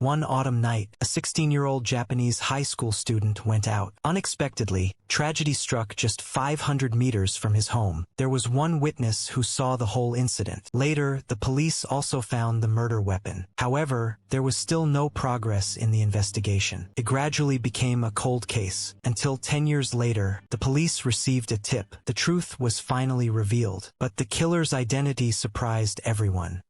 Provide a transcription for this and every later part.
One autumn night, a 16-year-old Japanese high school student went out. Unexpectedly, tragedy struck just 500 meters from his home. There was one witness who saw the whole incident. Later, the police also found the murder weapon. However, there was still no progress in the investigation. It gradually became a cold case, until 10 years later, the police received a tip. The truth was finally revealed, but the killer's identity surprised everyone.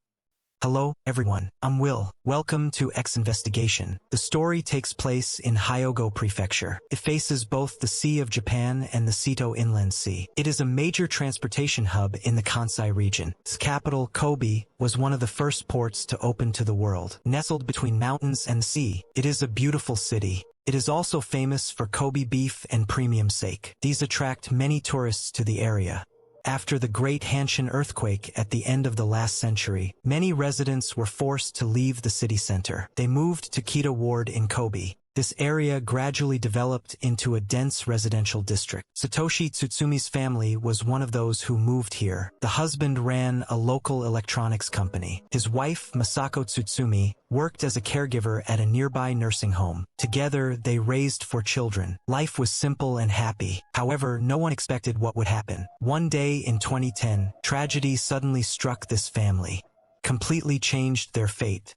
Hello, everyone. I'm Will. Welcome to X Investigation. The story takes place in Hyogo Prefecture. It faces both the Sea of Japan and the Seto Inland Sea. It is a major transportation hub in the Kansai region. Its capital, Kobe, was one of the first ports to open to the world. Nestled between mountains and sea, it is a beautiful city. It is also famous for Kobe beef and premium steak. These attract many tourists to the area. After the Great Hanshin earthquake at the end of the last century, many residents were forced to leave the city center. They moved to Kita Ward in Kobe. This area gradually developed into a dense residential district. Satoshi Tsutsumi's family was one of those who moved here. The husband ran a local electronics company. His wife, Masako Tsutsumi, worked as a caregiver at a nearby nursing home. Together, they raised 4 children. Life was simple and happy. However, no one expected what would happen. One day in 2010, tragedy suddenly struck this family, completely changed their fate.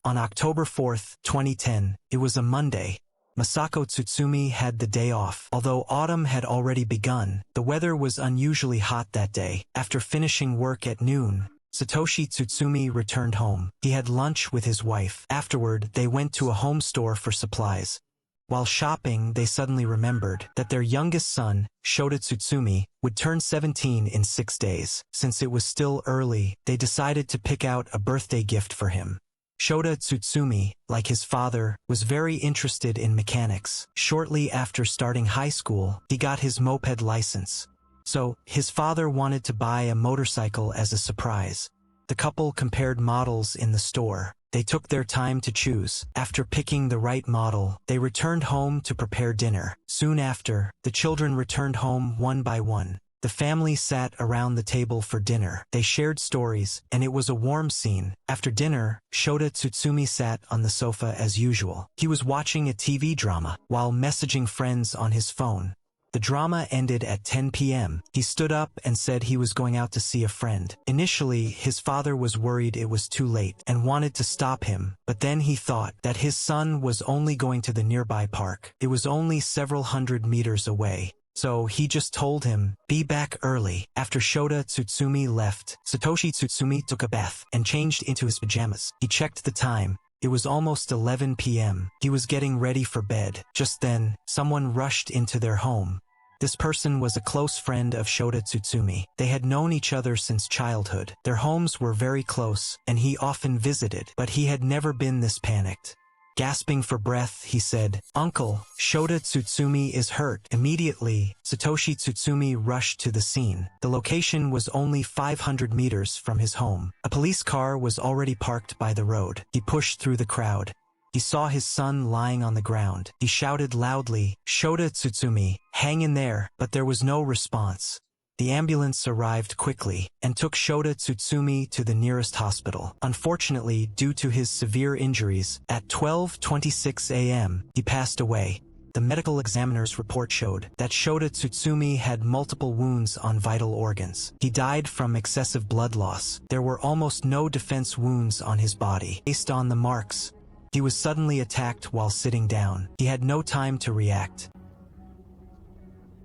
On October 4, 2010, it was a Monday. Masako Tsutsumi had the day off. Although autumn had already begun, the weather was unusually hot that day. After finishing work at noon, Satoshi Tsutsumi returned home. He had lunch with his wife. Afterward, they went to a home store for supplies. While shopping, they suddenly remembered that their youngest son, Shota Tsutsumi, would turn 17 in 6 days. Since it was still early, they decided to pick out a birthday gift for him. Shota Tsutsumi, like his father, was very interested in mechanics. Shortly after starting high school, he got his moped license. So, his father wanted to buy a motorcycle as a surprise. The couple compared models in the store. They took their time to choose. After picking the right model, they returned home to prepare dinner. Soon after, the children returned home one by one. The family sat around the table for dinner. They shared stories, and it was a warm scene. After dinner, Shota Tsutsumi sat on the sofa as usual. He was watching a TV drama, while messaging friends on his phone. The drama ended at 10 p.m. He stood up and said he was going out to see a friend. Initially, his father was worried it was too late and wanted to stop him, but then he thought that his son was only going to the nearby park. It was only several hundred meters away. So he just told him, be back early. After Shota Tsutsumi left, Satoshi Tsutsumi took a bath and changed into his pajamas. He checked the time. It was almost 11 p.m. He was getting ready for bed. Just then, someone rushed into their home. This person was a close friend of Shota Tsutsumi. They had known each other since childhood. Their homes were very close, and he often visited, but he had never been this panicked. Gasping for breath, he said, "Uncle, Shota Tsutsumi is hurt." Immediately, Satoshi Tsutsumi rushed to the scene. The location was only 500 meters from his home. A police car was already parked by the road. He pushed through the crowd. He saw his son lying on the ground. He shouted loudly, "Shota Tsutsumi, hang in there," but there was no response. The ambulance arrived quickly and took Shota Tsutsumi to the nearest hospital. Unfortunately, due to his severe injuries, at 12:26 a.m., he passed away. The medical examiner's report showed that Shota Tsutsumi had multiple wounds on vital organs. He died from excessive blood loss. There were almost no defense wounds on his body. Based on the marks, he was suddenly attacked while sitting down. He had no time to react.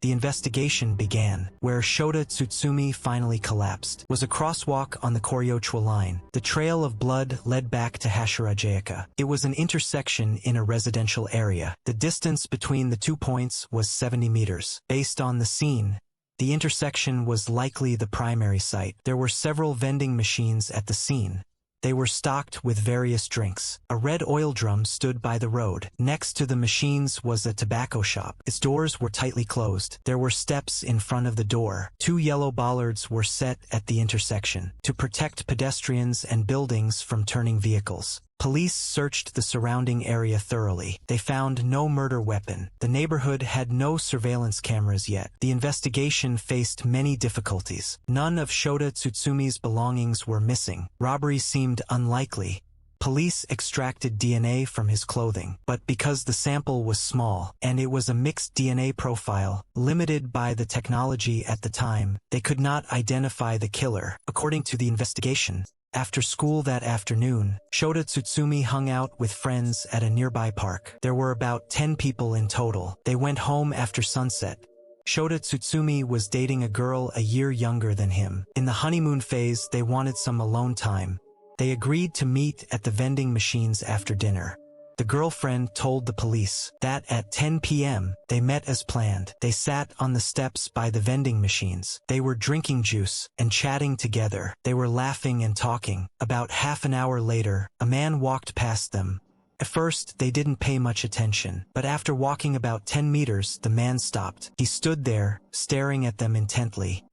The investigation began. Where Shota Tsutsumi finally collapsed was a crosswalk on the Koryochwa line. The trail of blood led back to Hashirajayaka. It was an intersection in a residential area. The distance between the 2 points was 70 meters. Based on the scene, the intersection was likely the primary site. There were several vending machines at the scene. They were stocked with various drinks. A red oil drum stood by the road. Next to the machines was a tobacco shop. Its doors were tightly closed. There were steps in front of the door. 2 yellow bollards were set at the intersection to protect pedestrians and buildings from turning vehicles. Police searched the surrounding area thoroughly. They found no murder weapon. The neighborhood had no surveillance cameras yet. The investigation faced many difficulties. None of Shota Tsutsumi's belongings were missing. Robbery seemed unlikely. Police extracted DNA from his clothing, but because the sample was small, and it was a mixed DNA profile, limited by the technology at the time, they could not identify the killer. According to the investigation, after school that afternoon, Shota Tsutsumi hung out with friends at a nearby park. There were about 10 people in total. They went home after sunset. Shota Tsutsumi was dating a girl a year younger than him. In the honeymoon phase, they wanted some alone time. They agreed to meet at the vending machines after dinner. The girlfriend told the police that at 10 p.m., they met as planned. They sat on the steps by the vending machines. They were drinking juice and chatting together. They were laughing and talking. About half an hour later, a man walked past them. At first, they didn't pay much attention, but after walking about 10 meters, the man stopped. He stood there, staring at them intently.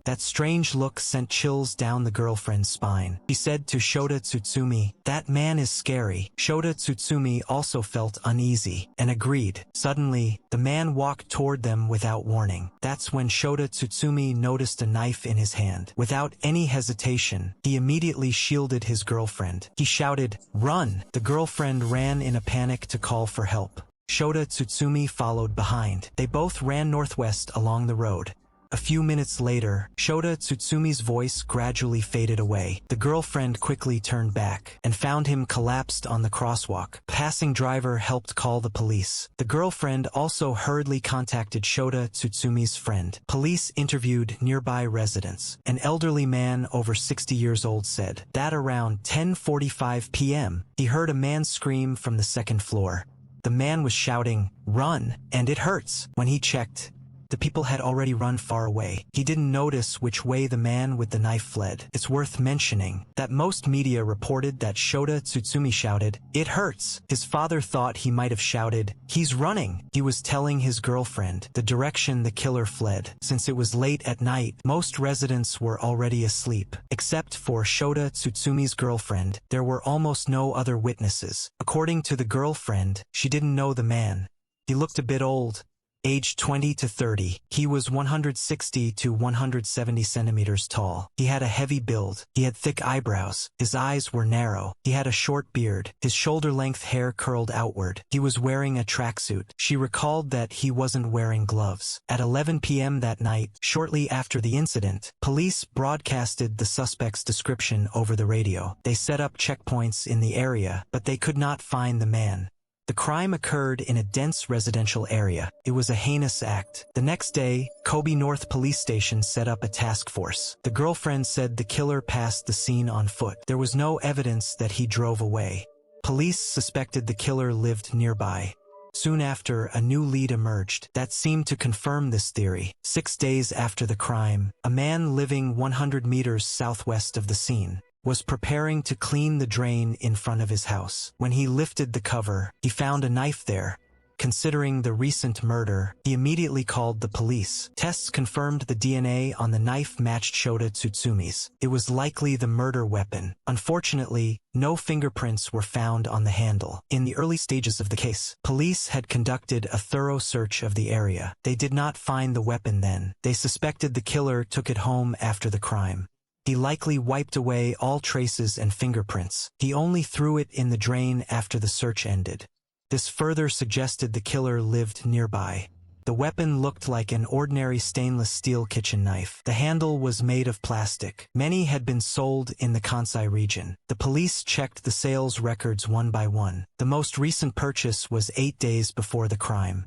That strange look sent chills down the girlfriend's spine. She said to Shota Tsutsumi, "That man is scary." Shota Tsutsumi also felt uneasy, and agreed. Suddenly, the man walked toward them without warning. That's when Shota Tsutsumi noticed a knife in his hand. Without any hesitation, he immediately shielded his girlfriend. He shouted, "Run!" The girlfriend ran in a panic to call for help. Shota Tsutsumi followed behind. They both ran northwest along the road. A few minutes later, Shota Tsutsumi's voice gradually faded away. The girlfriend quickly turned back and found him collapsed on the crosswalk. A passing driver helped call the police. The girlfriend also hurriedly contacted Shota Tsutsumi's friend. Police interviewed nearby residents. An elderly man over 60 years old said that around 10:45 p.m., he heard a man scream from the second floor. The man was shouting, "Run, and it hurts." When he checked, the people had already run far away. He didn't notice which way the man with the knife fled. It's worth mentioning that most media reported that Shota Tsutsumi shouted, "It hurts." His father thought he might have shouted, "He's running." He was telling his girlfriend the direction the killer fled. Since it was late at night, most residents were already asleep. Except for Shota Tsutsumi's girlfriend, there were almost no other witnesses. According to the girlfriend, she didn't know the man. He looked a bit old. Aged 20 to 30, he was 160 to 170 centimeters tall. He had a heavy build. He had thick eyebrows. His eyes were narrow. He had a short beard. His shoulder-length hair curled outward. He was wearing a tracksuit. She recalled that he wasn't wearing gloves. At 11 p.m. that night, shortly after the incident, police broadcasted the suspect's description over the radio. They set up checkpoints in the area, but they could not find the man. The crime occurred in a dense residential area. It was a heinous act. The next day, Kobe North Police Station set up a task force. The girlfriend said the killer passed the scene on foot. There was no evidence that he drove away. Police suspected the killer lived nearby. Soon after, a new lead emerged that seemed to confirm this theory. 6 days after the crime, a man living 100 meters southwest of the scene was preparing to clean the drain in front of his house. When he lifted the cover, he found a knife there. Considering the recent murder, he immediately called the police. Tests confirmed the DNA on the knife matched Shota Tsutsumi's. It was likely the murder weapon. Unfortunately, no fingerprints were found on the handle. In the early stages of the case, police had conducted a thorough search of the area. They did not find the weapon then. They suspected the killer took it home after the crime. He likely wiped away all traces and fingerprints. He only threw it in the drain after the search ended. This further suggested the killer lived nearby. The weapon looked like an ordinary stainless steel kitchen knife. The handle was made of plastic. Many had been sold in the Kansai region. The police checked the sales records one by one. The most recent purchase was 8 days before the crime.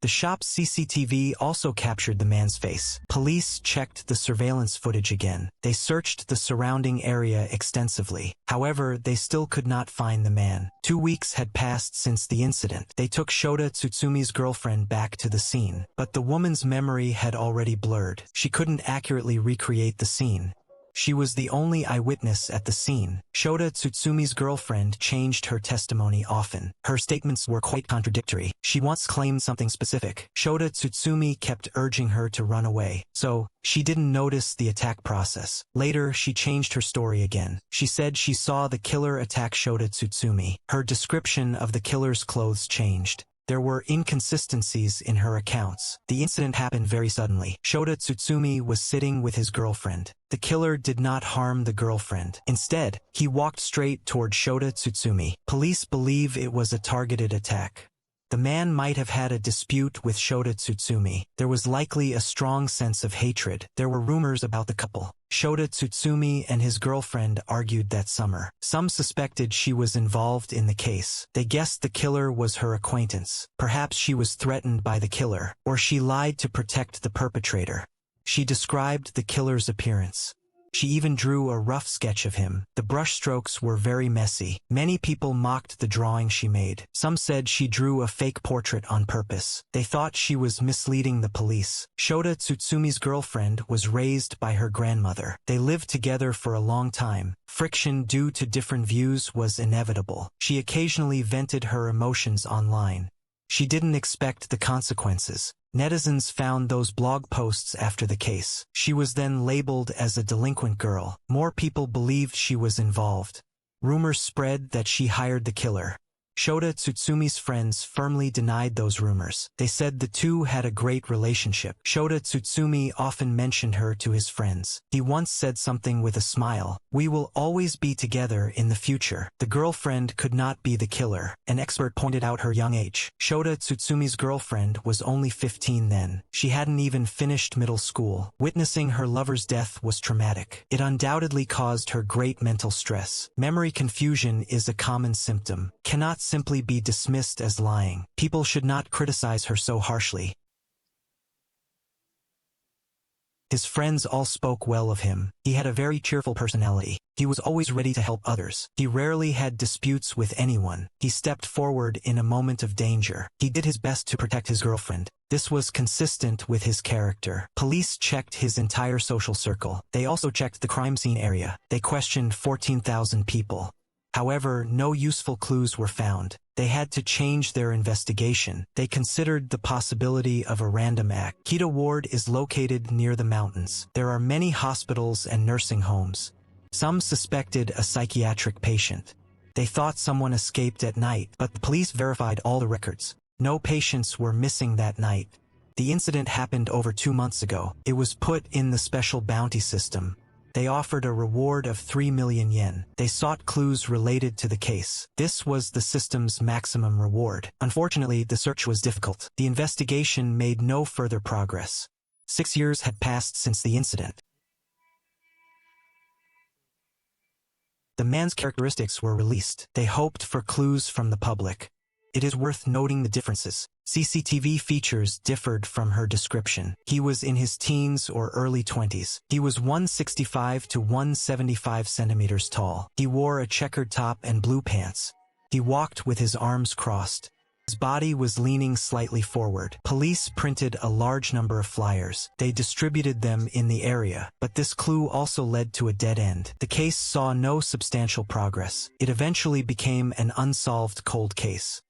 The shop's CCTV also captured the man's face. Police checked the surveillance footage again. They searched the surrounding area extensively. However, they still could not find the man. 2 weeks had passed since the incident. They took Shota Tsutsumi's girlfriend back to the scene, but the woman's memory had already blurred. She couldn't accurately recreate the scene. She was the only eyewitness at the scene. Shota Tsutsumi's girlfriend changed her testimony often. Her statements were quite contradictory. She once claimed something specific. Shota Tsutsumi kept urging her to run away, so she didn't notice the attack process. Later, she changed her story again. She said she saw the killer attack Shota Tsutsumi. Her description of the killer's clothes changed. There were inconsistencies in her accounts. The incident happened very suddenly. Shota Tsutsumi was sitting with his girlfriend. The killer did not harm the girlfriend. Instead, he walked straight toward Shota Tsutsumi. Police believe it was a targeted attack. The man might have had a dispute with Shota Tsutsumi. There was likely a strong sense of hatred. There were rumors about the couple. Shota Tsutsumi and his girlfriend argued that summer. Some suspected she was involved in the case. They guessed the killer was her acquaintance. Perhaps she was threatened by the killer, or she lied to protect the perpetrator. She described the killer's appearance. She even drew a rough sketch of him. The brushstrokes were very messy. Many people mocked the drawing she made. Some said she drew a fake portrait on purpose. They thought she was misleading the police. Shota Tsutsumi's girlfriend was raised by her grandmother. They lived together for a long time. Friction due to different views was inevitable. She occasionally vented her emotions online. She didn't expect the consequences. Netizens found those blog posts after the case. She was then labeled as a delinquent girl. More people believed she was involved. Rumors spread that she hired the killer. Shota Tsutsumi's friends firmly denied those rumors. They said the two had a great relationship. Shota Tsutsumi often mentioned her to his friends. He once said something with a smile, "We will always be together in the future." The girlfriend could not be the killer. An expert pointed out her young age. Shota Tsutsumi's girlfriend was only 15 then. She hadn't even finished middle school. Witnessing her lover's death was traumatic. It undoubtedly caused her great mental stress. Memory confusion is a common symptom. Cannot simply be dismissed as lying. People should not criticize her so harshly. His friends all spoke well of him. He had a very cheerful personality. He was always ready to help others. He rarely had disputes with anyone. He stepped forward in a moment of danger. He did his best to protect his girlfriend. This was consistent with his character. Police checked his entire social circle. They also checked the crime scene area. They questioned 14,000 people. However, no useful clues were found. They had to change their investigation. They considered the possibility of a random act. Kita Ward is located near the mountains. There are many hospitals and nursing homes. Some suspected a psychiatric patient. They thought someone escaped at night, but the police verified all the records. No patients were missing that night. The incident happened over 2 months ago. It was put in the special bounty system. They offered a reward of 3 million yen. They sought clues related to the case. This was the system's maximum reward. Unfortunately, the search was difficult. The investigation made no further progress. 6 years had passed since the incident. The man's characteristics were released. They hoped for clues from the public. It is worth noting the differences. CCTV features differed from her description. He was in his teens or early 20s. He was 165 to 175 centimeters tall. He wore a checkered top and blue pants. He walked with his arms crossed. His body was leaning slightly forward. Police printed a large number of flyers. They distributed them in the area, but this clue also led to a dead end. The case saw no substantial progress. It eventually became an unsolved cold case.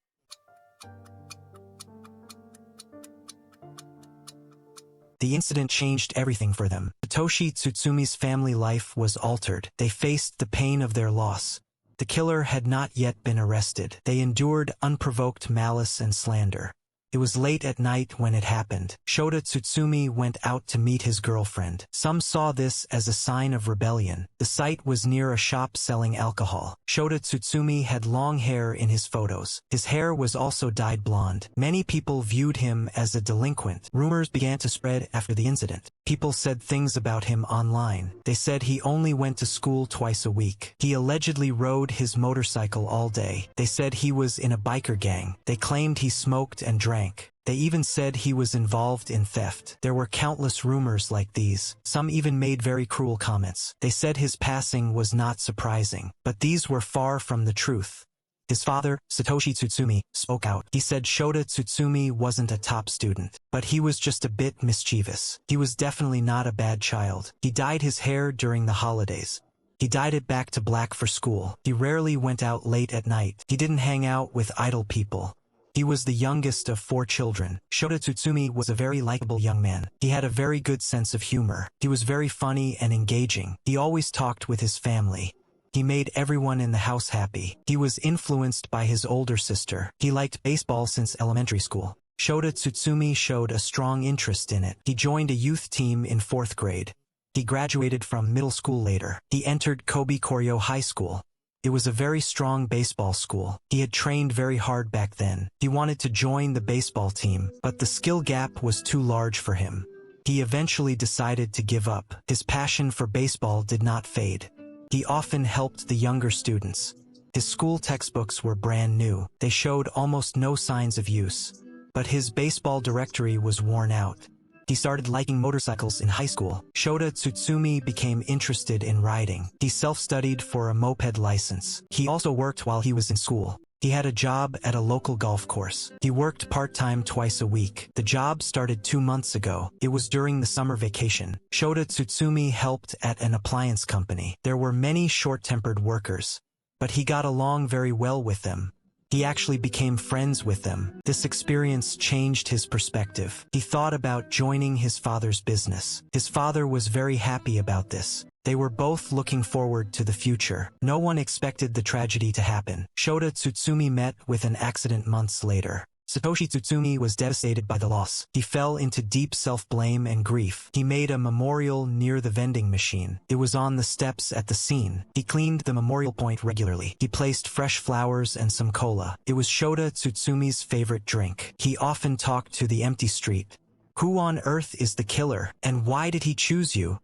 The incident changed everything for them. Satoshi Tsutsumi's family life was altered. They faced the pain of their loss. The killer had not yet been arrested. They endured unprovoked malice and slander. It was late at night when it happened. Shota Tsutsumi went out to meet his girlfriend. Some saw this as a sign of rebellion. The site was near a shop selling alcohol. Shota Tsutsumi had long hair in his photos. His hair was also dyed blonde. Many people viewed him as a delinquent. Rumors began to spread after the incident. People said things about him online. They said he only went to school twice a week. He allegedly rode his motorcycle all day. They said he was in a biker gang. They claimed he smoked and drank. They even said he was involved in theft. There were countless rumors like these. Some even made very cruel comments. They said his passing was not surprising, but these were far from the truth. His father, Satoshi Tsutsumi, spoke out. He said Shota Tsutsumi wasn't a top student, but he was just a bit mischievous. He was definitely not a bad child. He dyed his hair during the holidays. He dyed it back to black for school. He rarely went out late at night. He didn't hang out with idle people. He was the youngest of 4 children. Shota Tsutsumi was a very likable young man. He had a very good sense of humor. He was very funny and engaging. He always talked with his family. He made everyone in the house happy. He was influenced by his older sister. He liked baseball since elementary school. Shota Tsutsumi showed a strong interest in it. He joined a youth team in 4th grade. He graduated from middle school later. He entered Kobe Koryo High School. It was a very strong baseball school. He had trained very hard back then. He wanted to join the baseball team, but the skill gap was too large for him. He eventually decided to give up. His passion for baseball did not fade. He often helped the younger students. His school textbooks were brand new. They showed almost no signs of use. But his baseball directory was worn out. He started liking motorcycles in high school. Shota Tsutsumi became interested in riding. He self-studied for a moped license. He also worked while he was in school. He had a job at a local golf course. He worked part-time twice a week. The job started 2 months ago. It was during the summer vacation. Shota Tsutsumi helped at an appliance company. There were many short-tempered workers, but he got along very well with them. He actually became friends with them. This experience changed his perspective. He thought about joining his father's business. His father was very happy about this. They were both looking forward to the future. No one expected the tragedy to happen. Shota Tsutsumi met with an accident months later. Satoshi Tsutsumi was devastated by the loss. He fell into deep self-blame and grief. He made a memorial near the vending machine. It was on the steps at the scene. He cleaned the memorial point regularly. He placed fresh flowers and some cola. It was Shota Tsutsumi's favorite drink. He often talked to the empty street. Who on earth is the killer, and why did he choose you?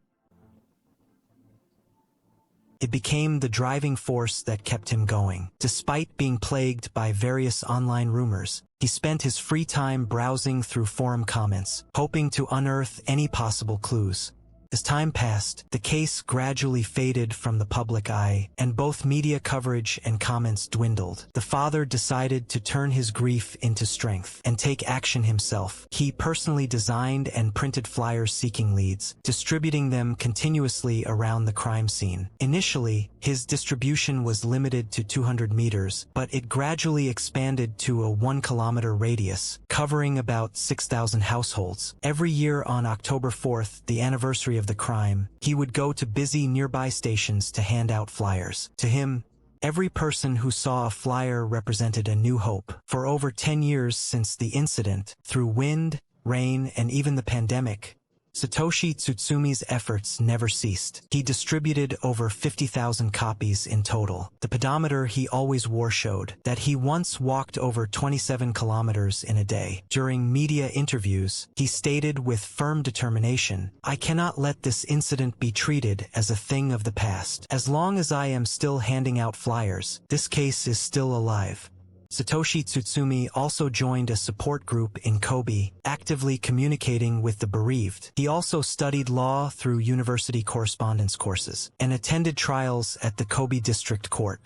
It became the driving force that kept him going. Despite being plagued by various online rumors, he spent his free time browsing through forum comments, hoping to unearth any possible clues. As time passed, the case gradually faded from the public eye, and both media coverage and comments dwindled. The father decided to turn his grief into strength and take action himself. He personally designed and printed flyers seeking leads, distributing them continuously around the crime scene. Initially, his distribution was limited to 200 meters, but it gradually expanded to a 1-kilometer radius, covering about 6,000 households. Every year on October 4th, the anniversary of the crime, he would go to busy nearby stations to hand out flyers. To him, every person who saw a flyer represented a new hope. For over 10 years since the incident, through wind, rain, and even the pandemic, Satoshi Tsutsumi's efforts never ceased. He distributed over 50,000 copies in total. The pedometer he always wore showed that he once walked over 27 kilometers in a day. During media interviews, he stated with firm determination, "I cannot let this incident be treated as a thing of the past. As long as I am still handing out flyers, this case is still alive." Satoshi Tsutsumi also joined a support group in Kobe, actively communicating with the bereaved. He also studied law through university correspondence courses and attended trials at the Kobe District Court.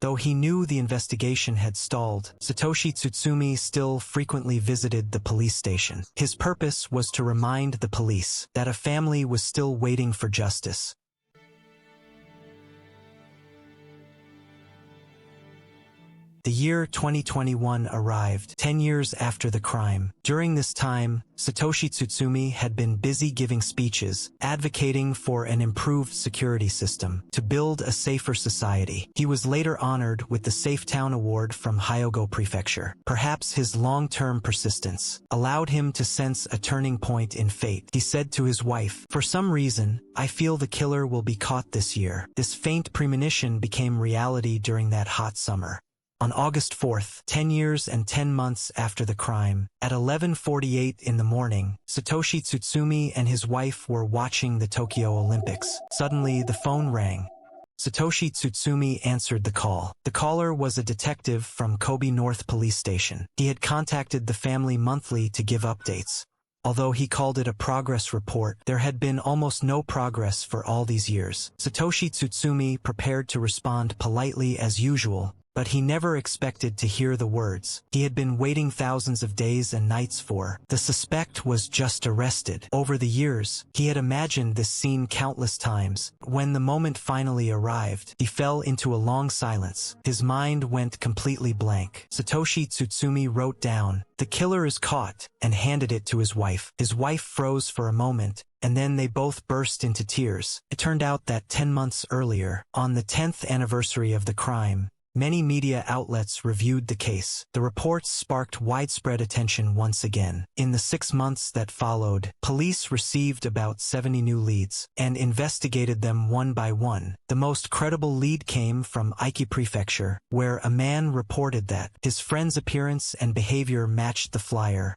Though he knew the investigation had stalled, Satoshi Tsutsumi still frequently visited the police station. His purpose was to remind the police that a family was still waiting for justice. The year 2021 arrived, 10 years after the crime. During this time, Satoshi Tsutsumi had been busy giving speeches, advocating for an improved security system to build a safer society. He was later honored with the Safe Town Award from Hyogo Prefecture. Perhaps his long-term persistence allowed him to sense a turning point in fate. He said to his wife, "For some reason, I feel the killer will be caught this year." This faint premonition became reality during that hot summer. On August 4th, 10 years and 10 months after the crime, at 11:48 in the morning, Satoshi Tsutsumi and his wife were watching the Tokyo Olympics. Suddenly, the phone rang. Satoshi Tsutsumi answered the call. The caller was a detective from Kobe North Police Station. He had contacted the family monthly to give updates. Although he called it a progress report, there had been almost no progress for all these years. Satoshi Tsutsumi prepared to respond politely as usual, But he never expected to hear the words he had been waiting thousands of days and nights for. The suspect was just arrested. Over the years, he had imagined this scene countless times. When the moment finally arrived, he fell into a long silence. His mind went completely blank. Satoshi Tsutsumi wrote down, "The killer is caught," and handed it to his wife. His wife froze for a moment, and then they both burst into tears. It turned out that 10 months earlier, on the 10th anniversary of the crime, many media outlets reviewed the case. The reports sparked widespread attention once again. In the 6 months that followed, police received about 70 new leads and investigated them one by one. The most credible lead came from Aiki Prefecture, where a man reported that his friend's appearance and behavior matched the flyer,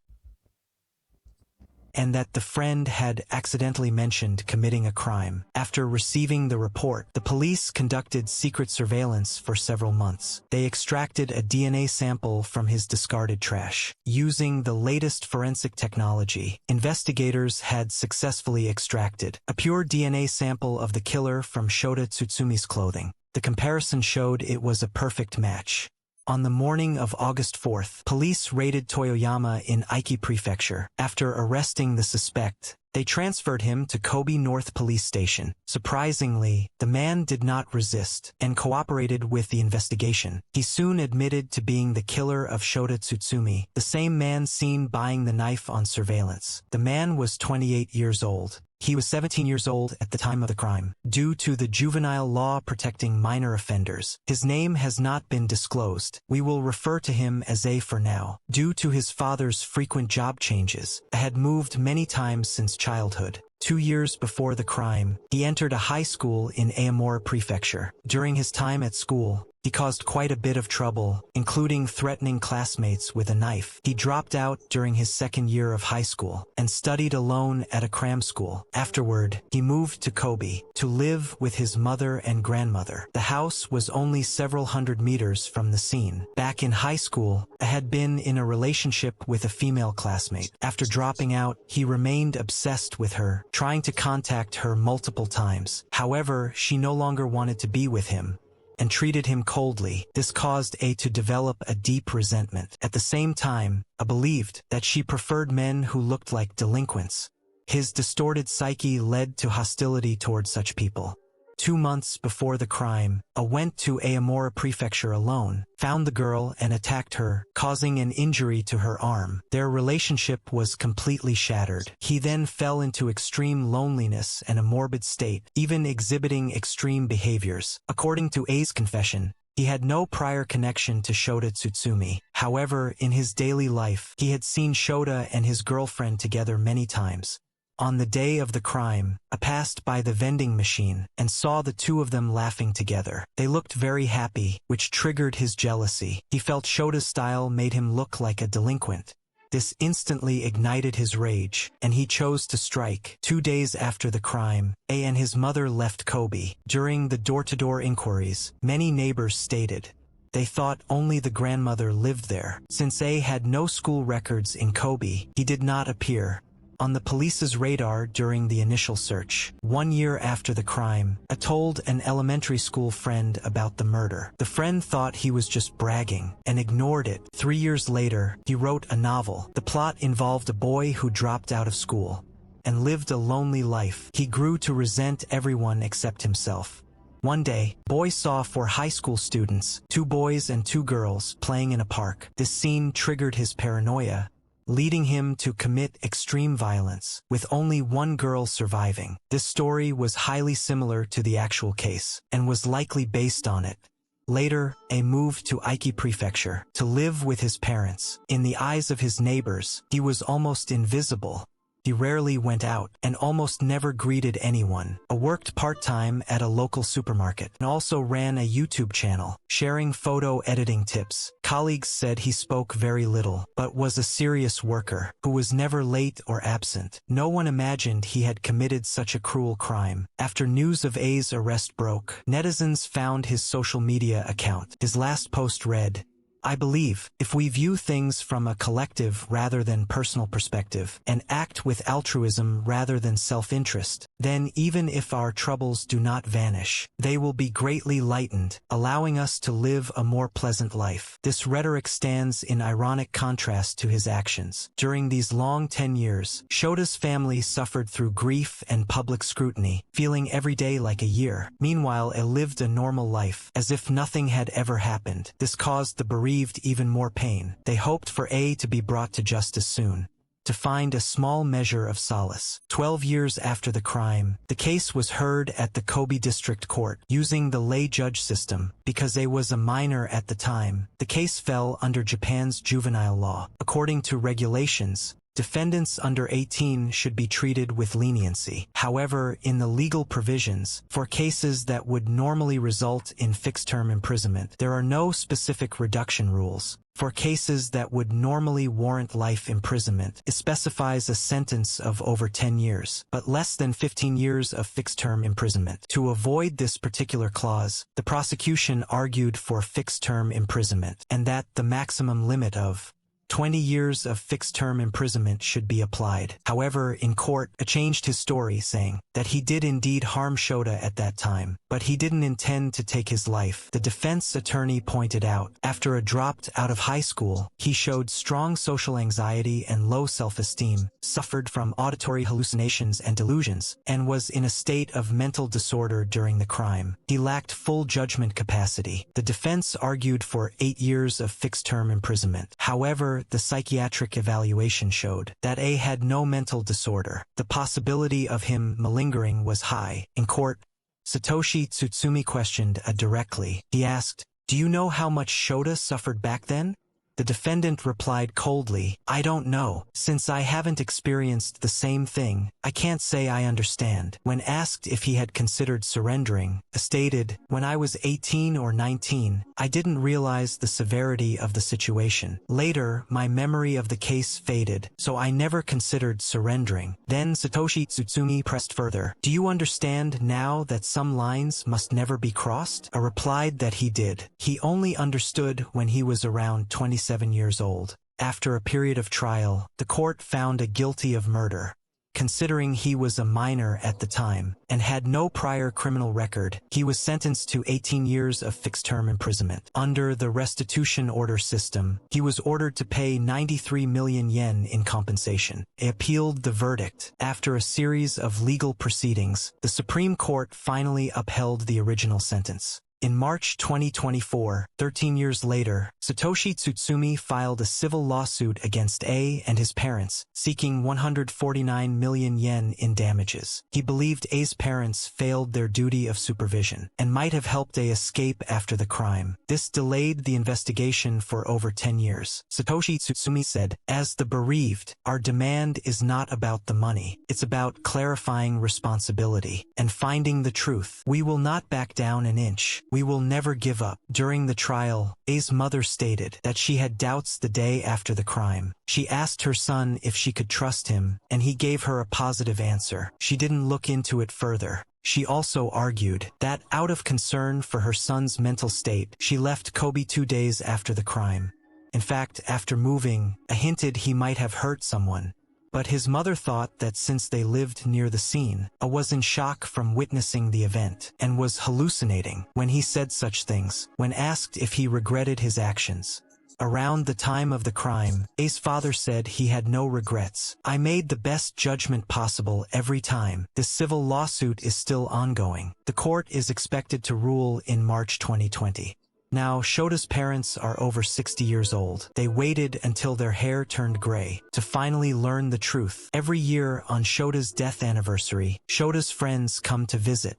and that the friend had accidentally mentioned committing a crime. After receiving the report, the police conducted secret surveillance for several months. They extracted a DNA sample from his discarded trash. Using the latest forensic technology, investigators had successfully extracted a pure DNA sample of the killer from Shota Tsutsumi's clothing. The comparison showed it was a perfect match. On the morning of August 4th, police raided Toyoyama in Aiki Prefecture. After arresting the suspect, they transferred him to Kobe North Police Station. Surprisingly, the man did not resist and cooperated with the investigation. He soon admitted to being the killer of Shota Tsutsumi, the same man seen buying the knife on surveillance. The man was 28 years old. He was 17 years old at the time of the crime. Due to the juvenile law protecting minor offenders, his name has not been disclosed. We will refer to him as A for now. Due to his father's frequent job changes, A had moved many times since childhood. 2 years before the crime, he entered a high school in Aomori Prefecture. During his time at school, he caused quite a bit of trouble, including threatening classmates with a knife. He dropped out during his second year of high school and studied alone at a cram school. Afterward, he moved to Kobe to live with his mother and grandmother. The house was only several hundred meters from the scene. Back in high school, I had been in a relationship with a female classmate. After dropping out, he remained obsessed with her, trying to contact her multiple times. However, she no longer wanted to be with him and treated him coldly. This caused A to develop a deep resentment. At the same time, A believed that she preferred men who looked like delinquents. His distorted psyche led to hostility toward such people. 2 months before the crime, A went to Aomori Prefecture alone, found the girl and attacked her, causing an injury to her arm. Their relationship was completely shattered. He then fell into extreme loneliness and a morbid state, even exhibiting extreme behaviors. According to A's confession, he had no prior connection to Shota Tsutsumi. However, in his daily life, he had seen Shota and his girlfriend together many times. On the day of the crime, I passed by the vending machine and saw the two of them laughing together. They looked very happy, which triggered his jealousy. He felt Shota's style made him look like a delinquent. This instantly ignited his rage, and he chose to strike. 2 days after the crime, A and his mother left Kobe. During the door-to-door inquiries, many neighbors stated they thought only the grandmother lived there. Since A had no school records in Kobe, he did not appear on the police's radar during the initial search. 1 year after the crime, I told an elementary school friend about the murder. The friend thought he was just bragging and ignored it. 3 years later, he wrote a novel. The plot involved a boy who dropped out of school and lived a lonely life. He grew to resent everyone except himself. One day, boy saw 4 high school students, 2 boys and 2 girls, playing in a park. This scene triggered his paranoia, leading him to commit extreme violence, with only 1 girl surviving. This story was highly similar to the actual case, and was likely based on it. Later, A moved to Aiki Prefecture to live with his parents. In the eyes of his neighbors, he was almost invisible. He rarely went out and almost never greeted anyone. A worked part-time at a local supermarket and also ran a YouTube channel, sharing photo editing tips. Colleagues said he spoke very little, but was a serious worker who was never late or absent. No one imagined he had committed such a cruel crime. After news of A's arrest broke, netizens found his social media account. His last post read, I believe, if we view things from a collective rather than personal perspective, and act with altruism rather than self-interest, then even if our troubles do not vanish, they will be greatly lightened, allowing us to live a more pleasant life. This rhetoric stands in ironic contrast to his actions. During these long 10 years, Shota's family suffered through grief and public scrutiny, feeling every day like a year. Meanwhile, A lived a normal life, as if nothing had ever happened. This caused the bereaved even more pain. They hoped for A to be brought to justice soon, to find a small measure of solace. 12 years after the crime, the case was heard at the Kobe District Court, using the lay judge system. Because A was a minor at the time, the case fell under Japan's juvenile law. According to regulations, defendants under 18 should be treated with leniency. However, in the legal provisions, for cases that would normally result in fixed-term imprisonment, there are no specific reduction rules. For cases that would normally warrant life imprisonment, it specifies a sentence of over 10 years, but less than 15 years of fixed-term imprisonment. To avoid this particular clause, the prosecution argued for fixed-term imprisonment, and that the maximum limit of 20 years of fixed-term imprisonment should be applied. However, in court, A changed his story, saying that he did indeed harm Shota at that time, but he didn't intend to take his life. The defense attorney pointed out, after A dropped out of high school, he showed strong social anxiety and low self-esteem, suffered from auditory hallucinations and delusions, and was in a state of mental disorder during the crime. He lacked full judgment capacity. The defense argued for 8 years of fixed-term imprisonment. However, the psychiatric evaluation showed that A had no mental disorder. The possibility of him malingering was high. In court, Satoshi Tsutsumi questioned A directly. He asked, "Do you know how much Shota suffered back then?" The defendant replied coldly, "I don't know. Since I haven't experienced the same thing, I can't say I understand." When asked if he had considered surrendering, he stated, "When I was 18 or 19, I didn't realize the severity of the situation. Later, my memory of the case faded, so I never considered surrendering." Then Satoshi Tsutsumi pressed further, "Do you understand now that some lines must never be crossed?" A replied that he did. He only understood when he was around 27 years old. After a period of trial, the court found A guilty of murder. Considering he was a minor at the time, and had no prior criminal record, he was sentenced to 18 years of fixed-term imprisonment. Under the restitution order system, he was ordered to pay 93 million yen in compensation. He appealed the verdict. After a series of legal proceedings, the Supreme Court finally upheld the original sentence. In March 2024, 13 years later, Satoshi Tsutsumi filed a civil lawsuit against A and his parents, seeking 149 million yen in damages. He believed A's parents failed their duty of supervision, and might have helped A escape after the crime. This delayed the investigation for over 10 years. Satoshi Tsutsumi said, "As the bereaved, our demand is not about the money. It's about clarifying responsibility and finding the truth. We will not back down an inch. We will never give up." During the trial, A's mother stated that she had doubts the day after the crime. She asked her son if she could trust him, and he gave her a positive answer. She didn't look into it further. She also argued that, out of concern for her son's mental state, she left Kobe 2 days after the crime. In fact, after moving, A hinted he might have hurt someone. But his mother thought that since they lived near the scene, A was in shock from witnessing the event, and was hallucinating when he said such things. When asked if he regretted his actions around the time of the crime, A's father said he had no regrets. "I made the best judgment possible every time." The civil lawsuit is still ongoing. The court is expected to rule in March 2020. Now, Shota's parents are over 60 years old. They waited until their hair turned gray to finally learn the truth. Every year on Shota's death anniversary, Shota's friends come to visit.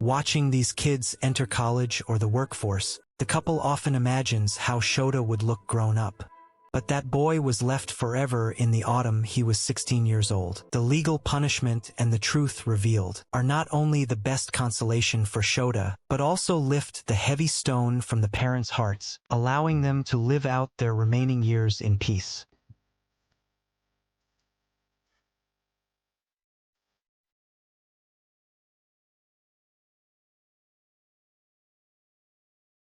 Watching these kids enter college or the workforce, the couple often imagines how Shota would look grown up. But that boy was left forever in the autumn he was 16 years old. The legal punishment and the truth revealed are not only the best consolation for Shota, but also lift the heavy stone from the parents' hearts, allowing them to live out their remaining years in peace.